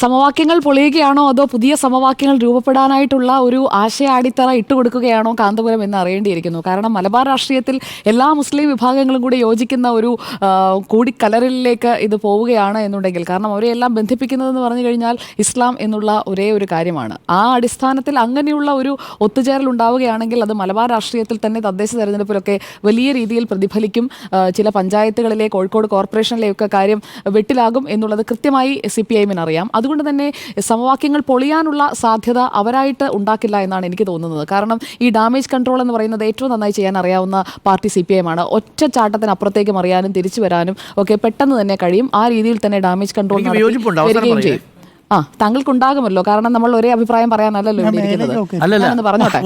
സമവാക്യങ്ങൾ പൊളിയുകയാണോ അതോ പുതിയ സമവാക്യങ്ങൾ രൂപപ്പെടാനായിട്ടുള്ള ഒരു ആശയ അടിത്തറ ഇട്ടുകൊടുക്കുകയാണോ കാന്തപുരം എന്ന് അറിയേണ്ടിയിരിക്കുന്നു. കാരണം മലബാർ രാഷ്ട്രീയത്തിൽ എല്ലാ മുസ്ലിം വിഭാഗങ്ങളും കൂടി യോജിക്കുന്ന ഒരു കൂടിക്കലറിലേക്ക് ഇത് പോവുകയാണ് എന്നുണ്ടെങ്കിൽ, കാരണം അവരെയെല്ലാം ബന്ധിപ്പിക്കുന്നതെന്ന് പറഞ്ഞു കഴിഞ്ഞാൽ ഇസ്ലാം എന്നുള്ള ഒരേ ഒരു കാര്യമാണ്. ആ അടിസ്ഥാനത്തിൽ അങ്ങനെയുള്ള ഒരു ഒത്തുചേരൽ ഉണ്ടാവുകയാണെങ്കിൽ അത് മലബാർ രാഷ്ട്രീയത്തിൽ തന്നെ തദ്ദേശ തെരഞ്ഞെടുപ്പിലൊക്കെ വലിയ രീതിയിൽ പ്രതിഫലിക്കും. ചില പഞ്ചായത്തുകളിലെ കോഴിക്കോട് കോർപ്പറേഷനിലെയൊക്കെ കാര്യം വെട്ടിലാകും എന്നുള്ളത് കൃത്യമായി CPIM-ന് അറിയാം. അതുകൊണ്ട് തന്നെ സമവാക്യങ്ങൾ പൊളിയാനുള്ള സാധ്യത അവരായിട്ട് ഉണ്ടാക്കില്ല എന്നാണ് എനിക്ക് തോന്നുന്നത്. കാരണം ഈ ഡാമേജ് കൺട്രോൾ എന്ന് പറയുന്നത് ഏറ്റവും നന്നായി ചെയ്യാൻ അറിയാവുന്ന പാർട്ടി CPIM-ആണ്. ഒറ്റ ചാട്ടത്തിന് മറിയാനും തിരിച്ചു വരാനും ഒക്കെ പെട്ടെന്ന് തന്നെ കഴിയും. ആ രീതിയിൽ തന്നെ ഡാമേജ് കൺട്രോൾ വരികയും ചെയ്യും. താങ്കൾക്കുണ്ടാകുമല്ലോ, കാരണം നമ്മൾ ഒരേ അഭിപ്രായം പറയാനല്ലല്ലോ പറഞ്ഞോട്ടെ.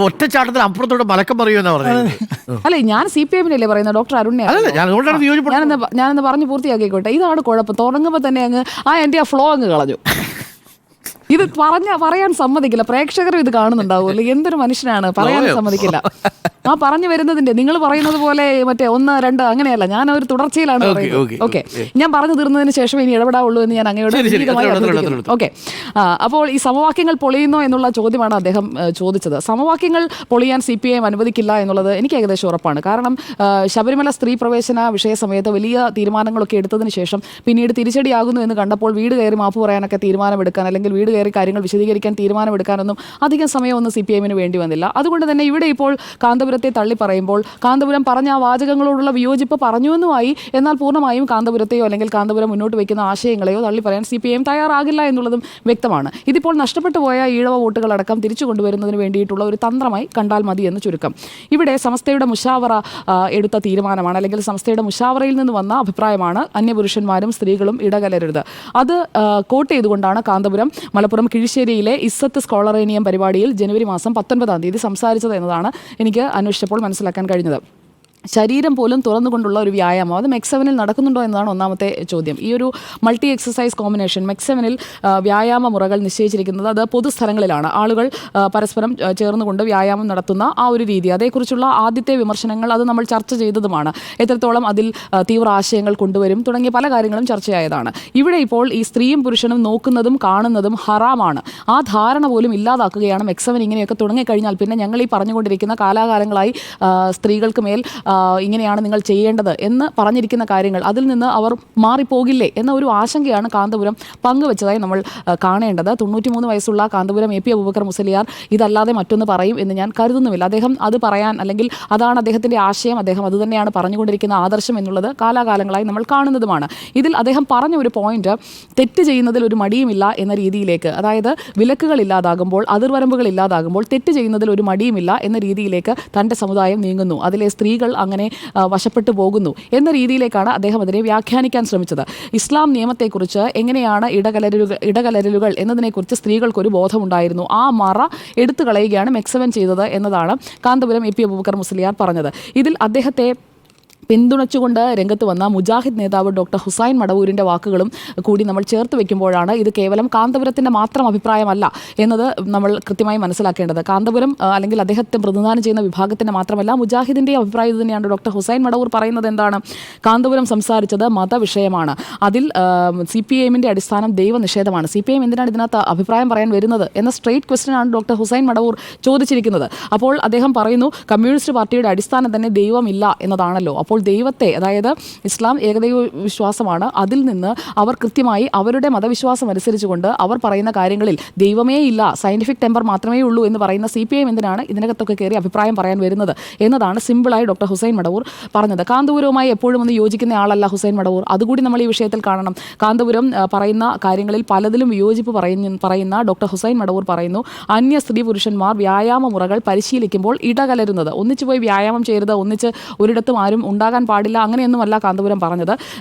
അല്ലെ, ഞാൻ CPIM-നല്ലേ പറയുന്നത്, ഡോക്ടർ അരുണ്യ. ഞാനൊന്ന് പറഞ്ഞു പൂർത്തിയാക്കിക്കോട്ടെ. ഇതാണ് കുഴപ്പം. തുടങ്ങുമ്പോൾ തന്നെ അങ്ങ് എൻ്റെ ആ ഫ്ലോ അങ്ങ് കളഞ്ഞു. ഇത് പറയാൻ സമ്മതിക്കില്ല. പ്രേക്ഷകരും ഇത് കാണുന്നുണ്ടാവുമല്ലോ. എന്തൊരു മനുഷ്യനാണ്, പറയാൻ സമ്മതിക്കില്ല. പറഞ്ഞു വരുന്നതിന്റെ നിങ്ങൾ പറയുന്നത് പോലെ മറ്റേ 1, 2 അങ്ങനെയല്ല, ഞാൻ ഒരു തുടർച്ചയിലാണ് പറയുന്നത്. ഓക്കെ, ഞാൻ പറഞ്ഞു തീർന്നതിന് ശേഷം ഇനി ഇടപെടാവുള്ളൂ എന്ന് ഞാൻ അങ്ങയോട് ഓക്കെ. അപ്പോൾ ഈ സമവാക്യങ്ങൾ പൊളിയുന്നോ എന്നുള്ള ചോദ്യമാണ് അദ്ദേഹം ചോദിച്ചത്. സമവാക്യങ്ങൾ പൊളിയാൻ CPIM അനുവദിക്കില്ല എന്നുള്ളത് എനിക്ക് ഏകദേശം ഉറപ്പാണ്. കാരണം ശബരിമല സ്ത്രീ പ്രവേശന വിഷയ സമയത്ത് വലിയ തീരുമാനങ്ങളൊക്കെ എടുത്തതിന് ശേഷം പിന്നീട് തിരിച്ചടിയാകുന്നു എന്ന് കണ്ടപ്പോൾ വീട് കയറി മാപ്പ് പറയാനൊക്കെ തീരുമാനമെടുക്കാൻ, അല്ലെങ്കിൽ വീട് കയറി കാര്യങ്ങൾ വിശദീകരിക്കാൻ തീരുമാനമെടുക്കാനൊന്നും അധികം സമയമൊന്നും CPIM-ന് വേണ്ടി വന്നില്ല. അതുകൊണ്ട് തന്നെ ഇവിടെ ഇപ്പോൾ കാന്തപുരത്തെ തള്ളി പറയുമ്പോൾ കാന്തപുരം പറഞ്ഞ ആ വാചകങ്ങളോടുള്ള വിയോജിപ്പ് പറഞ്ഞുവെന്നുമായി, എന്നാൽ പൂർണ്ണമായും കാന്തപുരത്തെയോ അല്ലെങ്കിൽ കാന്തപുരം മുന്നോട്ട് വയ്ക്കുന്ന ആശയങ്ങളെയോ തള്ളി പറയാൻ CPIM തയ്യാറാകില്ല എന്നുള്ളതും വ്യക്തമാണ്. ഇതിപ്പോൾ നഷ്ടപ്പെട്ടു പോയ ഈഴവ വോട്ടുകളടക്കം തിരിച്ചു കൊണ്ടുവരുന്നതിന് വേണ്ടിയിട്ടുള്ള ഒരു തന്ത്രമായി കണ്ടാൽ മതി എന്ന് ചുരുക്കം. ഇവിടെ സമസ്തയുടെ മുഷാവറ എടുത്ത തീരുമാനമാണ്, അല്ലെങ്കിൽ സമസ്തയുടെ മുഷാവറയിൽ നിന്ന് വന്ന അഭിപ്രായമാണ് അന്യപുരുഷന്മാരും സ്ത്രീകളും ഇടകലരരുത്. അത് കോട്ട് ചെയ്തുകൊണ്ടാണ് കാന്തപുരം മലപ്പുറം കിഴിശ്ശേരിയിലെ ഇസ്സത്ത് സ്കോളറേനിയം പരിപാടിയിൽ ജനുവരി മാസം 19-ാം തീയതി സംസാരിച്ചത് എന്നതാണ് എനിക്ക് അന്വേഷിച്ചപ്പോൾ മനസ്സിലാക്കാൻ കഴിഞ്ഞത്. ശരീരം പോലും തുറന്നുകൊണ്ടുള്ള ഒരു വ്യായാമം അത് MEC-7-ൽ നടക്കുന്നുണ്ടോ എന്നതാണ് ഒന്നാമത്തെ ചോദ്യം. ഈ ഒരു മൾട്ടി എക്സസൈസ് കോമ്പിനേഷൻ MEC-7-ൽ വ്യായാമ മുറകൾ നിശ്ചയിച്ചിരിക്കുന്നത് അത് പൊതുസ്ഥലങ്ങളിലാണ്. ആളുകൾ പരസ്പരം ചേർന്നുകൊണ്ട് വ്യായാമം നടത്തുന്ന ആ ഒരു രീതി, അതേക്കുറിച്ചുള്ള ആദ്യത്തെ വിമർശനങ്ങൾ അത് നമ്മൾ ചർച്ച ചെയ്തതുമാണ്. എത്രത്തോളം അതിൽ തീവ്ര ആശയങ്ങൾ കൊണ്ടുവരും തുടങ്ങിയ പല കാര്യങ്ങളും ചർച്ചയായതാണ്. ഇവിടെ ഇപ്പോൾ ഈ സ്ത്രീയും പുരുഷനും നോക്കുന്നതും കാണുന്നതും ഹറാമാണ്. ആ ധാരണ പോലും ഇല്ലാതാക്കുകയാണ് MEC-7. ഇങ്ങനെയൊക്കെ തുടങ്ങിക്കഴിഞ്ഞാൽ പിന്നെ ഞങ്ങൾ ഈ പറഞ്ഞുകൊണ്ടിരിക്കുന്ന കാലാകാലങ്ങളായി സ്ത്രീകൾക്ക് മേൽ ഇങ്ങനെയാണ് നിങ്ങൾ ചെയ്യേണ്ടത് എന്ന് പറഞ്ഞിരിക്കുന്ന കാര്യങ്ങൾ അതിൽ നിന്ന് അവർ മാറിപ്പോകില്ലേ എന്ന ഒരു ആശങ്കയാണ് കാന്തപുരം പങ്കുവച്ചതായി നമ്മൾ കാണേണ്ടത്. 93 വയസ്സുള്ള കാന്തപുരം AP അബൂബക്കർ മുസലിയാർ ഇതല്ലാതെ മറ്റൊന്ന് പറയും എന്ന് ഞാൻ കരുതുന്നുമില്ല. അദ്ദേഹം അത് പറയാൻ, അല്ലെങ്കിൽ അതാണ് അദ്ദേഹത്തിൻ്റെ ആശയം, അദ്ദേഹം അത് തന്നെയാണ് പറഞ്ഞുകൊണ്ടിരിക്കുന്ന ആദർശം എന്നുള്ളത് കാലാകാലങ്ങളായി നമ്മൾ കാണുന്നതുമാണ്. ഇതിൽ അദ്ദേഹം പറഞ്ഞ ഒരു പോയിന്റ് തെറ്റ് ചെയ്യുന്നതിൽ ഒരു മടിയുമില്ല എന്ന രീതിയിലേക്ക്, അതായത് വിലക്കുകൾ ഇല്ലാതാകുമ്പോൾ, അതിർവരമ്പുകൾ ഇല്ലാതാകുമ്പോൾ തെറ്റ് ചെയ്യുന്നതിൽ ഒരു മടിയുമില്ല എന്ന രീതിയിലേക്ക് തൻ്റെ സമുദായം നീങ്ങുന്നു, അതിലെ സ്ത്രീകൾ അങ്ങനെ വശപ്പെട്ടു പോകുന്നു എന്ന രീതിയിലേക്കാണ് അദ്ദേഹം അതിനെ വ്യാഖ്യാനിക്കാൻ ശ്രമിച്ചത്. ഇസ്ലാം നിയമത്തെക്കുറിച്ച് എങ്ങനെയാണ് ഇടകലരലുകൾ എന്നതിനെക്കുറിച്ച് സ്ത്രീകൾക്കൊരു ബോധമുണ്ടായിരുന്നു. ആ മറ എടുത്തു കളയുകയാണ് MEC-7 ചെയ്തത് എന്നതാണ് കാന്തപുരം AP അബൂബക്കർ മുസ്ലിയാർ പറഞ്ഞത്. ഇതിൽ അദ്ദേഹത്തെ പിന്തുണച്ചുകൊണ്ട് രംഗത്ത് വന്ന മുജാഹിദ് നേതാവ് ഡോക്ടർ ഹുസൈൻ മടവൂരിൻ്റെ വാക്കുകളും കൂടി നമ്മൾ ചേർത്ത് വെക്കുമ്പോഴാണ് ഇത് കേവലം കാന്തപുരത്തിൻ്റെ മാത്രം അഭിപ്രായമല്ല എന്നത് നമ്മൾ കൃത്യമായി മനസ്സിലാക്കേണ്ടത്. കാന്തപുരം അല്ലെങ്കിൽ അദ്ദേഹത്തെ പ്രതിനിധാനം ചെയ്യുന്ന വിഭാഗത്തിൻ്റെ മാത്രമല്ല മുജാഹിദിൻ്റെ അഭിപ്രായം തന്നെയാണ്. ഡോക്ടർ ഹുസൈൻ മടവൂർ പറയുന്നത് എന്താണ്? കാന്തപുരം സംസാരിച്ചത് മതവിഷയമാണ്, അതിൽ CPIM-ന്റെ അടിസ്ഥാനം ദൈവനിഷേധമാണ്. CPIM എന്തിനാണ് ഇതിനകത്ത് അഭിപ്രായം പറയാൻ വരുന്നത് എന്ന സ്ട്രെയിറ്റ് ക്വസ്റ്റ്യനാണ് ഡോക്ടർ ഹുസൈൻ മടവൂർ ചോദിച്ചിരിക്കുന്നത്. അപ്പോൾ അദ്ദേഹം പറയുന്നു കമ്മ്യൂണിസ്റ്റ് പാർട്ടിയുടെ അടിസ്ഥാനം തന്നെ ദൈവമില്ല എന്നതാണല്ലോ. അപ്പോൾ ദൈവത്തെ, അതായത് ഇസ്ലാം ഏകദൈവ വിശ്വാസമാണ്, അതിൽ നിന്ന് അവർ കൃത്യമായി അവരുടെ മതവിശ്വാസം അനുസരിച്ചുകൊണ്ട് അവർ പറയുന്ന കാര്യങ്ങളിൽ ദൈവമേ ഇല്ല, സയൻറ്റിഫിക് ടെമ്പർ മാത്രമേ ഉള്ളൂ എന്ന് പറയുന്ന CPIM എന്തിനാണ് ഇതിനകത്തൊക്കെ കയറി അഭിപ്രായം പറയാൻ വരുന്നത് എന്നതാണ് സിമ്പിളായി ഡോക്ടർ ഹുസൈൻ മടവൂർ പറഞ്ഞത്. കാന്തപുരവുമായി എപ്പോഴും ഒന്ന് യോജിക്കുന്ന ആളല്ല ഹുസൈൻ മടവൂർ, അതുകൂടി നമ്മൾ ഈ വിഷയത്തിൽ കാണണം. കാന്തപുരം പറയുന്ന കാര്യങ്ങളിൽ പലതിലും വിയോജിപ്പ് പറയുന്ന ഡോക്ടർ ഹുസൈൻ മടവൂർ പറയുന്നു അന്യ സ്ത്രീ പുരുഷന്മാർ വ്യായാമ മുറകൾ പരിശീലിക്കുമ്പോൾ ഇടകലരുന്നത്, ഒന്നിച്ചു പോയി വ്യായാമം ചെയ്യരുത്, ഒന്നിച്ച് ഒരിടത്തും ആരും ഉണ്ടാകാൻ പാടില്ല, അങ്ങനെയൊന്നുമല്ല കാന്തപുരം പറഞ്ഞത്.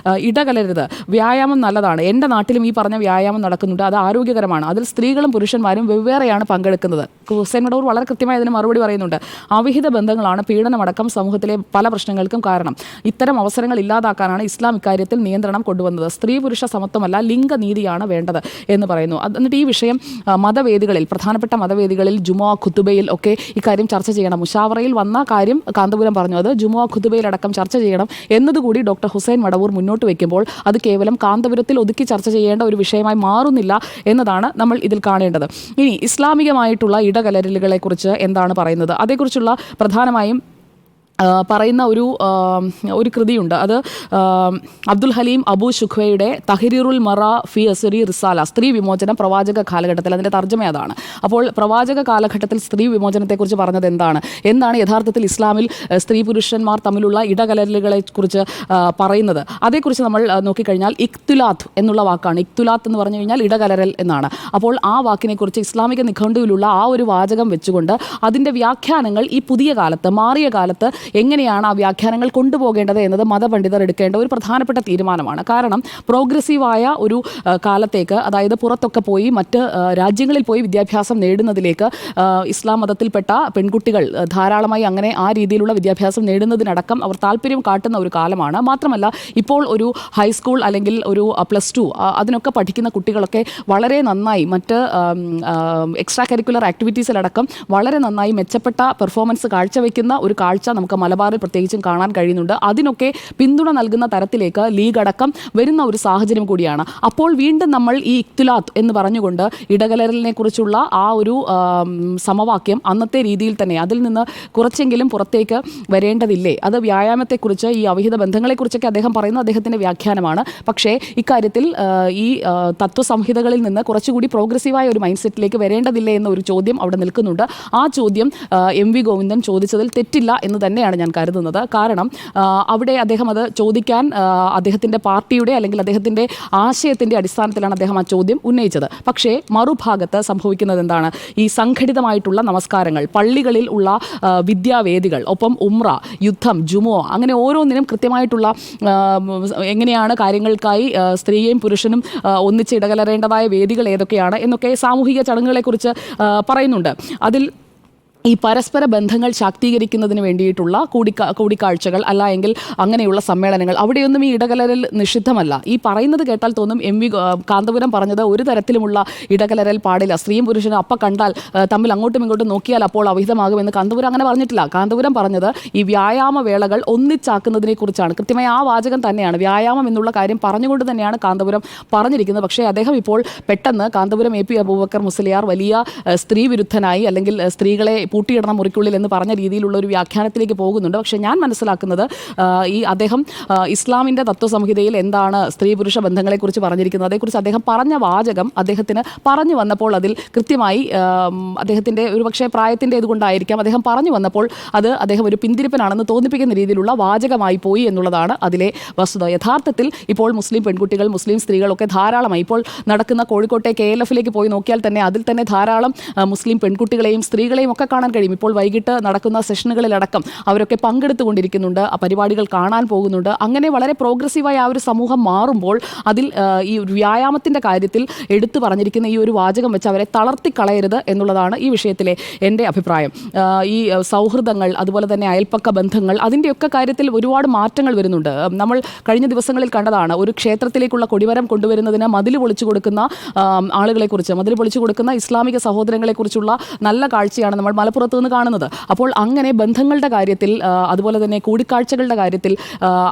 ഇടകലരുത്, വ്യായാമം നല്ലതാണ്, എൻ്റെ നാട്ടിലും ഈ പറഞ്ഞ വ്യായാമം നടക്കുന്നുണ്ട്, അത് ആരോഗ്യകരമാണ്, അതിൽ സ്ത്രീകളും പുരുഷന്മാരും വെവ്വേറെയാണ് പങ്കെടുക്കുന്നത്. ഹുസൈൻ മടവൂർ വളരെ കൃത്യമായി അതിന് മറുപടി പറയുന്നുണ്ട്. അവിഹിത ബന്ധങ്ങളാണ് പീഡനമടക്കം സമൂഹത്തിലെ പല പ്രശ്നങ്ങൾക്കും കാരണം. ഇത്തരം അവസരങ്ങൾ ഇല്ലാതാക്കാനാണ് ഇസ്ലാം ഇക്കാര്യത്തിൽ നിയന്ത്രണം കൊണ്ടുവന്നത്. സ്ത്രീ പുരുഷ സമത്വമല്ല, ലിംഗനീതിയാണ് വേണ്ടത് എന്ന് പറയുന്നു. എന്നിട്ട് ഈ വിഷയം മതവേദികളിൽ, പ്രധാനപ്പെട്ട മതവേദികളിൽ, ജുമുഅ ഖുതുബയിൽ ഒക്കെ ഇക്കാര്യം ചർച്ച ചെയ്യണം. മുഷാവറയിൽ വന്ന കാര്യം കാന്തപുരം പറഞ്ഞു, അത് ജുമുഅ ഖുതുബയിലടക്കം ചർച്ച ചർച്ച ചെയ്യണം എന്നതുകൂടി ഡോക്ടർ ഹുസൈൻ മടവൂർ മുന്നോട്ട് വയ്ക്കുമ്പോൾ അത് കേവലം കാന്തപുരത്തിൽ ഒതുക്കി ചർച്ച ചെയ്യേണ്ട ഒരു വിഷയമായി മാറുന്നില്ല എന്നതാണ് നമ്മൾ ഇതിൽ കാണേണ്ടത്. ഇനി ഇസ്ലാമികമായിട്ടുള്ള ഇടകലരലുകളെക്കുറിച്ച് എന്താണ് പറയുന്നത്? അതേക്കുറിച്ചുള്ള പ്രധാനമായും പറയുന്ന ഒരു കൃതിയുണ്ട്. അത് അബ്ദുൽ ഹലീം അബൂ ഷുഖ്വയുടെ തഹരീറുൽ മറ ഫി അസ്രി റിസാല, സ്ത്രീ വിമോചനം പ്രവാചക കാലഘട്ടത്തിൽ. അതിൻ്റെ തർജ്ജമ അതാണ്. അപ്പോൾ പ്രവാചക കാലഘട്ടത്തിൽ സ്ത്രീ വിമോചനത്തെക്കുറിച്ച് പറഞ്ഞത് എന്താണ് യഥാർത്ഥത്തിൽ ഇസ്ലാമിൽ സ്ത്രീ പുരുഷന്മാർ തമ്മിലുള്ള ഇടകലരലുകളെക്കുറിച്ച് പറയുന്നത്? അതേക്കുറിച്ച് നമ്മൾ നോക്കിക്കഴിഞ്ഞാൽ ഇഖ്തുലാത്ത് എന്നുള്ള വാക്കാണ്. ഇഖ്തുലാത്ത് എന്ന് പറഞ്ഞു കഴിഞ്ഞാൽ ഇടകലരൽ എന്നാണ്. അപ്പോൾ ആ വാക്കിനെക്കുറിച്ച് ഇസ്ലാമിക നിഘണ്ടുവിലുള്ള ആ ഒരു വാചകം വെച്ചുകൊണ്ട് അതിൻ്റെ വ്യാഖ്യാനങ്ങൾ ഈ പുതിയ കാലത്ത്, മാറിയ കാലത്ത് എങ്ങനെയാണ് ആ വ്യാഖ്യാനങ്ങൾ കൊണ്ടുപോകേണ്ടത് എന്നത് മതപണ്ഡിതർ എടുക്കേണ്ട ഒരു പ്രധാനപ്പെട്ട തീരുമാനമാണ്. കാരണം പ്രോഗ്രസീവായ ഒരു കാലത്തേക്ക്, അതായത് പുറത്തൊക്കെ പോയി മറ്റ് രാജ്യങ്ങളിൽ പോയി വിദ്യാഭ്യാസം നേടുന്നതിലേക്ക് ഇസ്ലാം മതത്തിൽപ്പെട്ട പെൺകുട്ടികൾ ധാരാളമായി അങ്ങനെ ആ രീതിയിലുള്ള വിദ്യാഭ്യാസം നേടുന്നതിനടക്കം അവർ താല്പര്യം കാട്ടുന്ന ഒരു കാലമാണ്. മാത്രമല്ല ഇപ്പോൾ ഒരു ഹൈസ്കൂൾ അല്ലെങ്കിൽ ഒരു +2 അതിനൊക്കെ പഠിക്കുന്ന കുട്ടികളൊക്കെ വളരെ നന്നായി മറ്റ് എക്സ്ട്രാ കരിക്കുലർ ആക്ടിവിറ്റീസിലടക്കം വളരെ നന്നായി മെച്ചപ്പെട്ട പെർഫോമൻസ് കാഴ്ചവെക്കുന്ന ഒരു കാഴ്ച നമുക്ക് മലബാറിൽ പ്രത്യേകിച്ചും കാണാൻ കഴിയുന്നുണ്ട്. അതിനൊക്കെ പിന്തുണ നൽകുന്ന തരത്തിലേക്ക് ലീഗ് അടക്കം വരുന്ന ഒരു സാഹചര്യം കൂടിയാണ്. അപ്പോൾ വീണ്ടും നമ്മൾ ഈ ഇഖ്തിലാത്ത് എന്ന് പറഞ്ഞുകൊണ്ട് ഇടകലരലിനെ കുറിച്ചുള്ള ആ ഒരു സമവാക്യം അന്നത്തെ രീതിയിൽ തന്നെ അതിൽ നിന്ന് കുറച്ചെങ്കിലും പുറത്തേക്ക് വരേണ്ടതില്ലേ? അത് വ്യായാമത്തെക്കുറിച്ച്, ഈ അവിഹിത ബന്ധങ്ങളെക്കുറിച്ചൊക്കെ അദ്ദേഹം പറയുന്ന അദ്ദേഹത്തിൻ്റെ വ്യാഖ്യാനമാണ്. പക്ഷേ ഇക്കാര്യത്തിൽ ഈ തത്വസംഹിതകളിൽ നിന്ന് കുറച്ചുകൂടി പ്രോഗ്രസീവായ ഒരു മൈൻഡ് സെറ്റിലേക്ക് വരേണ്ടതില്ലേ എന്ന ഒരു ചോദ്യം അവിടെ നിൽക്കുന്നുണ്ട്. ആ ചോദ്യം എം വി ഗോവിന്ദൻ ചോദിച്ചതിൽ തെറ്റില്ല എന്ന് തന്നെയാണ് ഞാൻ കരുതുന്നത്. കാരണം അവിടെ അദ്ദേഹം അത് ചോദിക്കാൻ അദ്ദേഹത്തിൻ്റെ പാർട്ടിയുടെ അല്ലെങ്കിൽ അദ്ദേഹത്തിൻ്റെ ആശയത്തിൻ്റെ അടിസ്ഥാനത്തിലാണ് അദ്ദേഹം ആ ചോദ്യം ഉന്നയിച്ചത്. പക്ഷേ മറുഭാഗത്ത് സംഭവിക്കുന്നത് എന്താണ്? ഈ സംഘടിതമായിട്ടുള്ള നമസ്കാരങ്ങൾ, പള്ളികളിൽ ഉള്ള വിദ്യാവേദികൾ, ഒപ്പം ഉംറ, യുദ്ധം, ജുമോ, അങ്ങനെ ഓരോന്നിനും കൃത്യമായിട്ടുള്ള എങ്ങനെയാണ് കാര്യങ്ങൾക്കായി സ്ത്രീയും പുരുഷനും ഒന്നിച്ച് ഇടകലരേണ്ടതായ വേദികൾ ഏതൊക്കെയാണ് എന്നൊക്കെ സാമൂഹിക ചടങ്ങുകളെക്കുറിച്ച് പറയുന്നുണ്ട്. അതിൽ ഈ പരസ്പര ബന്ധങ്ങൾ ശാക്തീകരിക്കുന്നതിന് വേണ്ടിയിട്ടുള്ള കൂടിക്കാഴ്ചകൾ അല്ല എങ്കിൽ അങ്ങനെയുള്ള സമ്മേളനങ്ങൾ, അവിടെയൊന്നും ഈ ഇടകലരൽ നിഷിദ്ധമല്ല. ഈ പറയുന്നത് കേട്ടാൽ തോന്നും കാന്തപുരം പറഞ്ഞത് ഒരു തരത്തിലുമുള്ള ഇടകലരൽ പാടില്ല, സ്ത്രീയും പുരുഷനും അപ്പം കണ്ടാൽ തമ്മിൽ അങ്ങോട്ടും ഇങ്ങോട്ടും നോക്കിയാൽ അപ്പോൾ അവിഹിതമാകുമെന്ന് കാന്തപുരം അങ്ങനെ പറഞ്ഞിട്ടില്ല. കാന്തപുരം പറഞ്ഞത് ഈ വ്യായാമ വേളകൾ ഒന്നിച്ചാക്കുന്നതിനെ കുറിച്ചാണ്. കൃത്യമായ ആ വാചകം തന്നെയാണ്, വ്യായാമം എന്നുള്ള കാര്യം പറഞ്ഞുകൊണ്ട് തന്നെയാണ് കാന്തപുരം പറഞ്ഞിരിക്കുന്നത്. പക്ഷേ അദ്ദേഹം ഇപ്പോൾ പെട്ടെന്ന് കാന്തപുരം AP അബൂബക്കർ മുസ്ലിയാർ വലിയ സ്ത്രീ വിരുദ്ധനായി അല്ലെങ്കിൽ സ്ത്രീകളെ പൂട്ടിയിടണം മുറിക്കുള്ളിൽ എന്ന് പറഞ്ഞ രീതിയിലുള്ള ഒരു വ്യാഖ്യാനത്തിലേക്ക് പോകുന്നുണ്ട്. പക്ഷേ ഞാൻ മനസ്സിലാക്കുന്നത് ഈ അദ്ദേഹം ഇസ്ലാമിൻ്റെ തത്വസംഹിതയിൽ എന്താണ് സ്ത്രീ പുരുഷ ബന്ധങ്ങളെക്കുറിച്ച് പറഞ്ഞിരിക്കുന്നത്, അതേക്കുറിച്ച് അദ്ദേഹം പറഞ്ഞ വാചകം അദ്ദേഹത്തിന് പറഞ്ഞു വന്നപ്പോൾ അതിൽ കൃത്യമായി അദ്ദേഹത്തിൻ്റെ ഒരുപക്ഷെ പ്രായത്തിൻ്റെ ഇതുകൊണ്ടായിരിക്കാം അദ്ദേഹം പറഞ്ഞു വന്നപ്പോൾ അത് അദ്ദേഹം ഒരു പിന്തിരിപ്പനാണെന്ന് തോന്നിപ്പിക്കുന്ന രീതിയിലുള്ള വാചകമായി പോയി എന്നുള്ളതാണ് അതിലെ വസ്തുത. യഥാർത്ഥത്തിൽ ഇപ്പോൾ മുസ്ലിം പെൺകുട്ടികൾ, മുസ്ലിം സ്ത്രീകളൊക്കെ ധാരാളമായി ഇപ്പോൾ നടക്കുന്ന കോഴിക്കോട്ടെ KLF-ലേക്ക് പോയി നോക്കിയാൽ തന്നെ അതിൽ തന്നെ ധാരാളം മുസ്ലിം പെൺകുട്ടികളെയും സ്ത്രീകളെയും ഒക്കെ കാണാൻ കഴിയും. ഇപ്പോൾ വൈകിട്ട് നടക്കുന്ന സെഷനുകളിലടക്കം അവരൊക്കെ പങ്കെടുത്തുകൊണ്ടിരിക്കുന്നുണ്ട്, ആ പരിപാടികൾ കാണാൻ പോകുന്നുണ്ട്. അങ്ങനെ വളരെ പ്രോഗ്രസീവായ ആ ഒരു സമൂഹം മാറുമ്പോൾ അതിൽ ഈ വ്യായാമത്തിൻ്റെ കാര്യത്തിൽ എടുത്തു പറഞ്ഞിരിക്കുന്ന ഈ ഒരു വാചകം വെച്ച് അവരെ തളർത്തിക്കളയരുത് എന്നുള്ളതാണ് ഈ വിഷയത്തിലെ എൻ്റെ അഭിപ്രായം. ഈ സൗഹൃദങ്ങൾ, അതുപോലെ തന്നെ അയൽപ്പക്ക ബന്ധങ്ങൾ, അതിൻ്റെയൊക്കെ കാര്യത്തിൽ ഒരുപാട് മാറ്റങ്ങൾ വരുന്നുണ്ട്. നമ്മൾ കഴിഞ്ഞ ദിവസങ്ങളിൽ കണ്ടതാണ് ഒരു ക്ഷേത്രത്തിലേക്കുള്ള കൊടിമരം കൊണ്ടുവരുന്നതിന് മതിൽ പൊളിച്ചു കൊടുക്കുന്ന ആളുകളെക്കുറിച്ച്, മതിൽ പൊളിച്ചു കൊടുക്കുന്ന ഇസ്ലാമിക സഹോദരങ്ങളെക്കുറിച്ചുള്ള നല്ല കാഴ്ചയാണ് നമ്മൾ മലപ്പുറത്ത് നിന്ന് കാണുന്നത്. അപ്പോൾ അങ്ങനെ ബന്ധങ്ങളുടെ കാര്യത്തിൽ, അതുപോലെ തന്നെ കൂടിക്കാഴ്ചകളുടെ കാര്യത്തിൽ,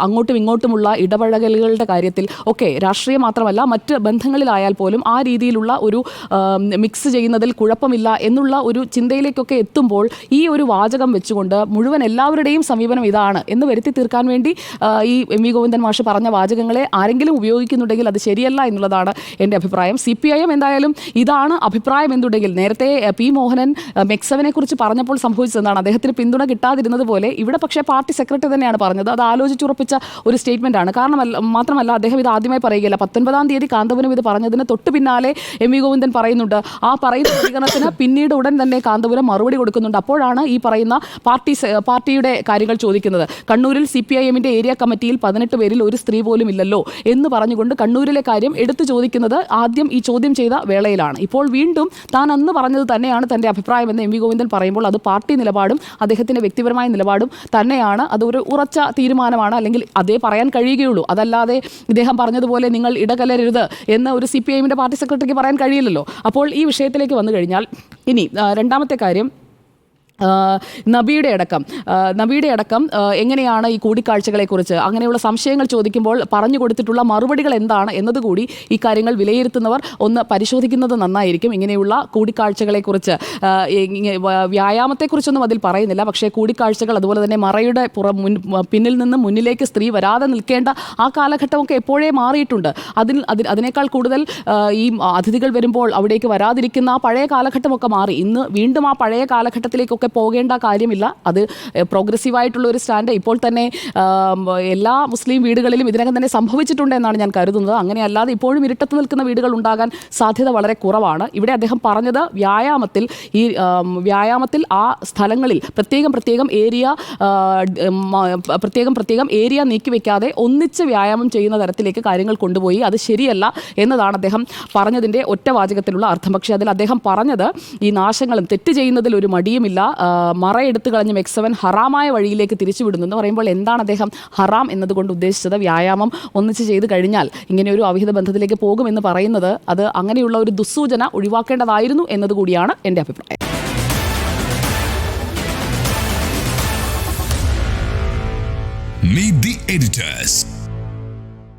അങ്ങോട്ടും ഇങ്ങോട്ടുമുള്ള ഇടപഴകലുകളുടെ കാര്യത്തിൽ ഒക്കെ രാഷ്ട്രീയം മാത്രമല്ല മറ്റ് ബന്ധങ്ങളിലായാൽ പോലും ആ രീതിയിലുള്ള ഒരു മിക്സ് ചെയ്യുന്നതിൽ കുഴപ്പമില്ല എന്നുള്ള ഒരു ചിന്തയിലേക്കൊക്കെ എത്തുമ്പോൾ ഈ ഒരു വാചകം വെച്ചുകൊണ്ട് മുഴുവൻ എല്ലാവരുടെയും സമീപനം ഇതാണ് എന്ന് വരുത്തി തീർക്കാൻ വേണ്ടി ഈ എം വി ഗോവിന്ദൻ മാഷ് പറഞ്ഞ വാചകങ്ങളെ ആരെങ്കിലും ഉപയോഗിക്കുന്നുണ്ടെങ്കിൽ അത് ശരിയല്ല എന്നുള്ളതാണ് എൻ്റെ അഭിപ്രായം. CPIM എന്തായാലും ഇതാണ് അഭിപ്രായം എന്നുണ്ടെങ്കിൽ, നേരത്തെ P. മോഹനൻ മെക്സവിനെ കുറിച്ച് പറഞ്ഞപ്പോൾ സംഭവിച്ചതെന്താണ്, അദ്ദേഹത്തിന് പിന്തുണ കിട്ടാതിരുന്നത് പോലെ ഇവിടെ പക്ഷേ പാർട്ടി സെക്രട്ടറി തന്നെയാണ് പറഞ്ഞത്. അത് ആലോചിച്ചുറപ്പിച്ച ഒരു സ്റ്റേറ്റ്മെൻറ്റാണ്. മാത്രമല്ല അദ്ദേഹം ഇത് ആദ്യമായി പറയുകയില്ല. 19-ാം തീയതി കാന്തപുരം ഇത് പറഞ്ഞതിന് തൊട്ട് പിന്നാലെ എം വി ഗോവിന്ദൻ പറയുന്നുണ്ട്. ആ പറയുന്ന പ്രതികരണത്തിന് പിന്നീട് ഉടൻ തന്നെ കാന്തപുരം മറുപടി കൊടുക്കുന്നുണ്ട്. അപ്പോഴാണ് ഈ പറയുന്ന പാർട്ടിയുടെ കാര്യങ്ങൾ ചോദിക്കുന്നത്. കണ്ണൂരിൽ CPIM-ന്റെ ഏരിയ കമ്മിറ്റിയിൽ 18 പേരിൽ ഒരു സ്ത്രീ പോലും ഇല്ലല്ലോ എന്ന് പറഞ്ഞുകൊണ്ട് കണ്ണൂരിലെ കാര്യം എടുത്തു ചോദിക്കുന്നത് ആദ്യം ഈ ചോദ്യം ചെയ്ത വേളയിലാണ്. ഇപ്പോൾ വീണ്ടും താൻ അന്ന് പറഞ്ഞത് തന്നെയാണ് തൻ്റെ അഭിപ്രായമെന്ന് എം വി ഗോവിന്ദൻ പറയുമ്പോൾ അത് പാർട്ടി നിലപാടും അദ്ദേഹത്തിൻ്റെ വ്യക്തിപരമായ നിലപാടും തന്നെയാണ്. അതൊരു ഉറച്ച തീരുമാനമാണ്, അല്ലെങ്കിൽ അതേ പറയാൻ കഴിയുകയുള്ളൂ. അതല്ലാതെ ഇദ്ദേഹം പറഞ്ഞതുപോലെ നിങ്ങൾ ഇടകലരരുത് എന്ന് ഒരു CPIM-ന്റെ പാർട്ടി സെക്രട്ടറിക്ക് പറയാൻ കഴിയില്ലല്ലോ. അപ്പോൾ ഈ വിഷയത്തിലേക്ക് വന്നു കഴിഞ്ഞാൽ ഇനി രണ്ടാമത്തെ കാര്യം, നബിയുടെ അടക്കം എങ്ങനെയാണ് ഈ കൂടിക്കാഴ്ചകളെക്കുറിച്ച് അങ്ങനെയുള്ള സംശയങ്ങൾ ചോദിക്കുമ്പോൾ പറഞ്ഞു കൊടുത്തിട്ടുള്ള മറുപടികൾ എന്താണ് എന്നതുകൂടി ഈ കാര്യങ്ങൾ വിലയിരുത്തുന്നവർ ഒന്ന് പരിശോധിക്കുന്നത് നന്നായിരിക്കും. ഇങ്ങനെയുള്ള കൂടിക്കാഴ്ചകളെക്കുറിച്ച് വ്യായാമത്തെക്കുറിച്ചൊന്നും അതിൽ പറയുന്നില്ല. പക്ഷേ കൂടിക്കാഴ്ചകൾ, അതുപോലെ തന്നെ മറയുടെ പിന്നിൽ നിന്ന് മുന്നിലേക്ക് സ്ത്രീ വരാതെ നിൽക്കേണ്ട ആ കാലഘട്ടമൊക്കെ എപ്പോഴേ മാറിയിട്ടുണ്ട്. അതിനേക്കാൾ കൂടുതൽ ഈ അതിഥികൾ വരുമ്പോൾ അവിടേക്ക് വരാതിരിക്കുന്ന ആ പഴയ കാലഘട്ടമൊക്കെ മാറി. ഇന്ന് വീണ്ടും ആ പഴയ കാലഘട്ടത്തിലേക്കൊക്കെ പോകേണ്ട കാര്യമില്ല. അത് പ്രോഗ്രസീവായിട്ടുള്ള ഒരു സ്റ്റാൻഡ് ഇപ്പോൾ തന്നെ എല്ലാ മുസ്ലിം വീടുകളിലും ഇതിനകം തന്നെ സംഭവിച്ചിട്ടുണ്ട് എന്നാണ് ഞാൻ കരുതുന്നത്. അങ്ങനെയല്ലാതെ ഇപ്പോഴും ഇരുട്ടത്ത് നിൽക്കുന്ന വീടുകൾ ഉണ്ടാകാൻ സാധ്യത വളരെ കുറവാണ്. ഇവിടെ അദ്ദേഹം പറഞ്ഞത് വ്യായാമത്തിൽ ആ സ്ഥലങ്ങളിൽ പ്രത്യേകം ഏരിയ നീക്കിവെക്കാതെ ഒന്നിച്ച് വ്യായാമം ചെയ്യുന്ന തരത്തിലേക്ക് കാര്യങ്ങൾ കൊണ്ടുപോയി. അത് ശരിയല്ല എന്നതാണ് അദ്ദേഹം പറഞ്ഞതിൻ്റെ ഒറ്റവാചകത്തിലുള്ള അർത്ഥം. പക്ഷേ അതിൽ അദ്ദേഹം പറഞ്ഞത് ഈ നാശങ്ങളും തെറ്റ് ചെയ്യുന്നതിൽ ഒരു മടിയുമില്ല, മറയെടുത്ത് കളഞ്ഞ് X7 ഹറാമായ വഴിയിലേക്ക് തിരിച്ചുവിടുന്നു എന്ന് പറയുമ്പോൾ എന്താണ് അദ്ദേഹം ഹറാം എന്നതുകൊണ്ട് ഉദ്ദേശിച്ചത്? വ്യായാമം ഒന്നിച്ച് ചെയ്ത് കഴിഞ്ഞാൽ ഇങ്ങനെ ഒരു അവിഹിത ബന്ധത്തിലേക്ക് പോകുമെന്ന് പറയുന്നത് അത് അങ്ങനെയുള്ള ഒരു ദുസ്സൂചന ഒഴിവാക്കേണ്ടതായിരുന്നു എന്നതുകൂടിയാണ് എൻ്റെ അഭിപ്രായം. Meet the editors.